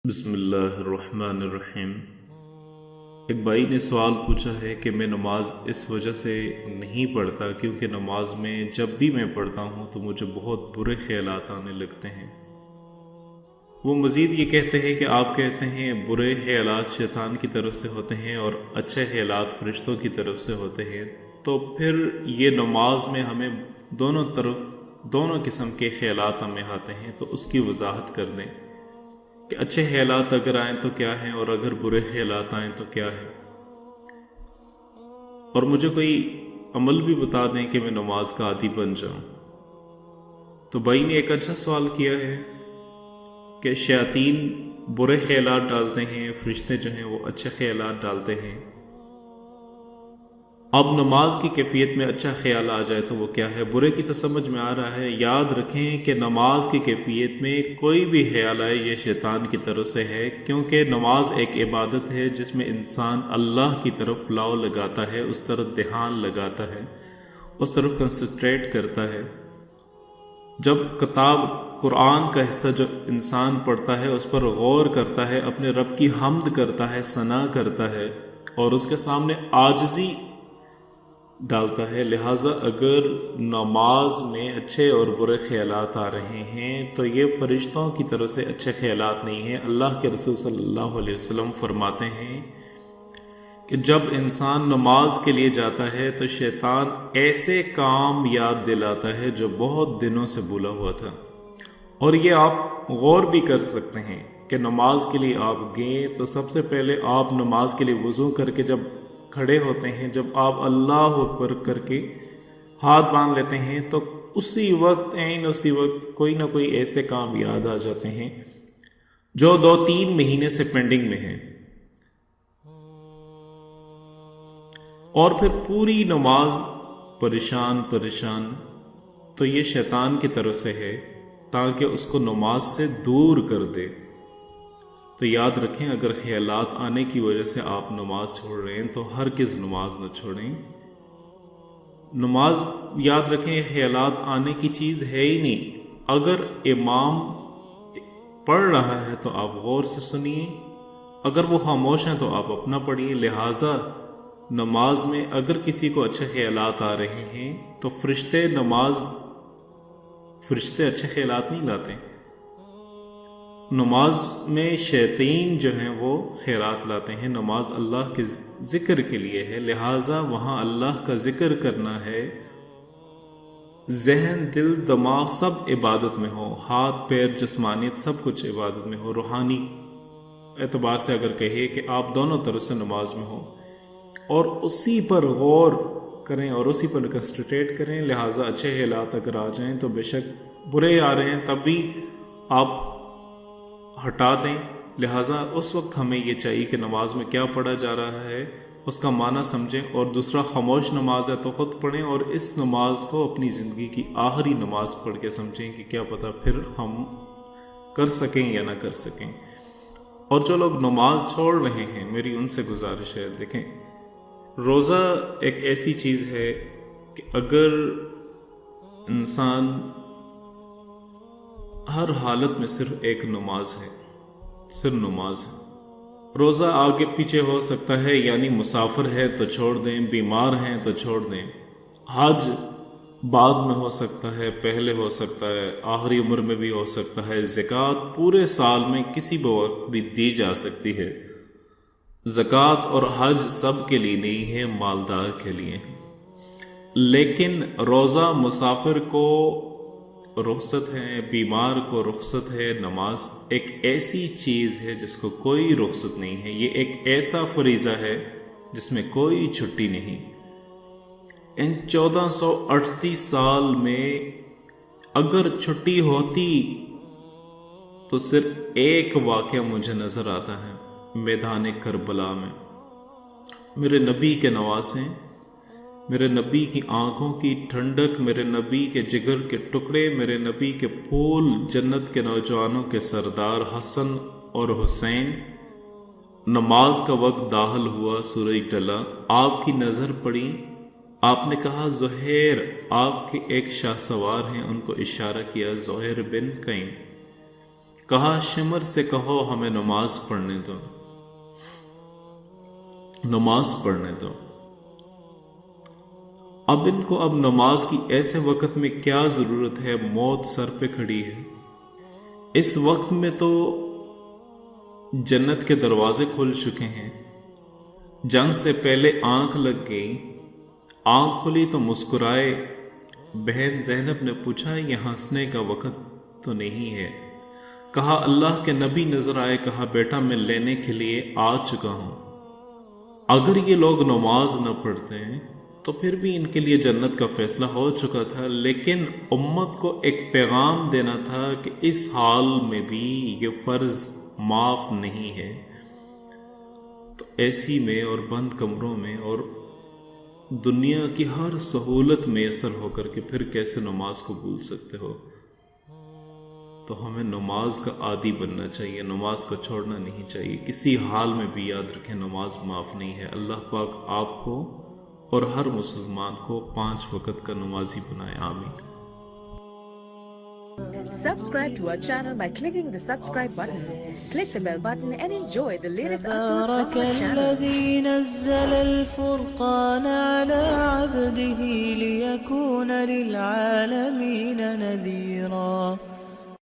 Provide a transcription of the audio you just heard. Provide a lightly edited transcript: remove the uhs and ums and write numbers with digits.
بسم اللہ الرحمن الرحیم۔ ایک بھائی نے سوال پوچھا ہے کہ میں نماز اس وجہ سے نہیں پڑھتا کیونکہ نماز میں جب بھی میں پڑھتا ہوں تو مجھے بہت برے خیالات آنے لگتے ہیں۔ وہ مزید یہ کہتے ہیں کہ آپ کہتے ہیں برے خیالات شیطان کی طرف سے ہوتے ہیں اور اچھے خیالات فرشتوں کی طرف سے ہوتے ہیں، تو پھر یہ نماز میں ہمیں دونوں قسم کے خیالات ہمیں آتے ہیں، تو اس کی وضاحت کر دیں کہ اچھے خیالات اگر آئیں تو کیا ہیں اور اگر برے خیالات آئیں تو کیا ہے، اور مجھے کوئی عمل بھی بتا دیں کہ میں نماز کا عادی بن جاؤں۔ تو بھائی نے ایک اچھا سوال کیا ہے کہ شیاطین برے خیالات ڈالتے ہیں، فرشتے جو ہیں وہ اچھے خیالات ڈالتے ہیں۔ اب نماز کی کیفیت میں اچھا خیال آ جائے تو وہ کیا ہے؟ برے کی تو سمجھ میں آ رہا ہے۔ یاد رکھیں کہ نماز کی کیفیت میں کوئی بھی خیال آئے یہ شیطان کی طرف سے ہے، کیونکہ نماز ایک عبادت ہے جس میں انسان اللہ کی طرف لاؤ لگاتا ہے، اس طرف دھیان لگاتا ہے، اس طرف کنسنٹریٹ کرتا ہے۔ جب کتاب قرآن کا حصہ جو انسان پڑھتا ہے اس پر غور کرتا ہے، اپنے رب کی حمد کرتا ہے، ثنا کرتا ہے اور اس کے سامنے عاجزی ڈالتا ہے، لہٰذا اگر نماز میں اچھے اور برے خیالات آ رہے ہیں تو یہ فرشتوں کی طرف سے اچھے خیالات نہیں ہیں۔ اللہ کے رسول صلی اللہ علیہ وسلم فرماتے ہیں کہ جب انسان نماز کے لیے جاتا ہے تو شیطان ایسے کام یاد دلاتا ہے جو بہت دنوں سے بھولا ہوا تھا، اور یہ آپ غور بھی کر سکتے ہیں کہ نماز کے لیے آپ گئے تو سب سے پہلے آپ نماز کے لیے وضو کر کے جب کھڑے ہوتے ہیں، جب آپ اللہ اکبر کر کے ہاتھ باندھ لیتے ہیں تو اسی وقت کوئی نہ کوئی ایسے کام یاد آ جاتے ہیں جو 2-3 مہینے سے پینڈنگ میں ہیں، اور پھر پوری نماز پریشان تو یہ شیطان کی طرف سے ہے تاکہ اس کو نماز سے دور کر دے۔ تو یاد رکھیں اگر خیالات آنے کی وجہ سے آپ نماز چھوڑ رہے ہیں تو ہرگز نماز نہ چھوڑیں۔ نماز یاد رکھیں خیالات آنے کی چیز ہے ہی نہیں۔ اگر امام پڑھ رہا ہے تو آپ غور سے سنیے، اگر وہ خاموش ہیں تو آپ اپنا پڑھیے۔ لہٰذا نماز میں اگر کسی کو اچھے خیالات آ رہے ہیں تو فرشتے اچھے خیالات نہیں لاتے۔ نماز میں شیاطین جو ہیں وہ خیرات لاتے ہیں۔ نماز اللہ کے ذکر کے لیے ہے، لہٰذا وہاں اللہ کا ذکر کرنا ہے، ذہن دل دماغ سب عبادت میں ہو، ہاتھ پیر جسمانیت سب کچھ عبادت میں ہو، روحانی اعتبار سے اگر کہے کہ آپ دونوں طرف سے نماز میں ہو اور اسی پر غور کریں اور اسی پر کنسنٹریٹ کریں۔ لہٰذا اچھے خیالات اگر آ جائیں تو بے شک برے آ رہے ہیں تب بھی آپ ہٹا دیں۔ لہٰذا اس وقت ہمیں یہ چاہیے کہ نماز میں کیا پڑھا جا رہا ہے اس کا معنی سمجھیں، اور دوسرا خاموش نماز ہے تو خود پڑھیں اور اس نماز کو اپنی زندگی کی آخری نماز پڑھ کے سمجھیں کہ کیا پتہ پھر ہم کر سکیں یا نہ کر سکیں۔ اور جو لوگ نماز چھوڑ رہے ہیں میری ان سے گزارش ہے، دیکھیں روزہ ایک ایسی چیز ہے کہ اگر انسان ہر حالت میں صرف ایک نماز ہے، صرف نماز ہے، روزہ آگے پیچھے ہو سکتا ہے، یعنی مسافر ہے تو چھوڑ دیں، بیمار ہیں تو چھوڑ دیں، حج بعد میں ہو سکتا ہے، پہلے ہو سکتا ہے، آخری عمر میں بھی ہو سکتا ہے، زکوٰۃ پورے سال میں کسی بھی وقت بھی دی جا سکتی ہے۔ زکوٰۃ اور حج سب کے لیے نہیں ہے، مالدار کے لیے، لیکن روزہ مسافر کو رخصت ہے، بیمار کو رخصت ہے۔ نماز ایک ایسی چیز ہے جس کو کوئی رخصت نہیں ہے، یہ ایک ایسا فریضہ ہے جس میں کوئی چھٹی نہیں۔ ان 1438 سال میں اگر چھٹی ہوتی تو صرف ایک واقعہ مجھے نظر آتا ہے، میدان کربلا میں میرے نبی کے نواسے، میرے نبی کی آنکھوں کی ٹھنڈک، میرے نبی کے جگر کے ٹکڑے، میرے نبی کے پھول، جنت کے نوجوانوں کے سردار حسن اور حسین، نماز کا وقت داخل ہوا، سورج ڈلا، آپ کی نظر پڑی، آپ نے کہا زہیر، آپ کے ایک شاہ سوار ہیں، ان کو اشارہ کیا زہیر بن قین، کہا شمر سے کہو ہمیں نماز پڑھنے دو، نماز پڑھنے دو۔ اب ان کو اب نماز کی ایسے وقت میں کیا ضرورت ہے؟ موت سر پہ کھڑی ہے۔ اس وقت میں تو جنت کے دروازے کھل چکے ہیں، جنگ سے پہلے آنکھ لگ گئی، آنکھ کھلی تو مسکرائے۔ بہن زینب نے پوچھا یہ ہنسنے کا وقت تو نہیں ہے؟ کہا اللہ کے نبی نظر آئے، کہا بیٹا میں لینے کے لیے آ چکا ہوں۔ اگر یہ لوگ نماز نہ پڑھتے ہیں تو پھر بھی ان کے لیے جنت کا فیصلہ ہو چکا تھا، لیکن امت کو ایک پیغام دینا تھا کہ اس حال میں بھی یہ فرض معاف نہیں ہے۔ تو ایسی میں اور بند کمروں میں اور دنیا کی ہر سہولت میسر ہو کر کے پھر کیسے نماز کو بھول سکتے ہو؟ تو ہمیں نماز کا عادی بننا چاہیے، نماز کو چھوڑنا نہیں چاہیے کسی حال میں بھی۔ یاد رکھیں نماز معاف نہیں ہے۔ اللہ پاک آپ کو اور ہر مسلمان کو 5 وقت کا نمازی بنائے، آمین۔ Subscribe to our channel by clicking the subscribe button. Click the bell button and enjoy the latest uploads from our تبارك channel. الذي نزل الفرقان على عبده ليكون للعالمين نذيرا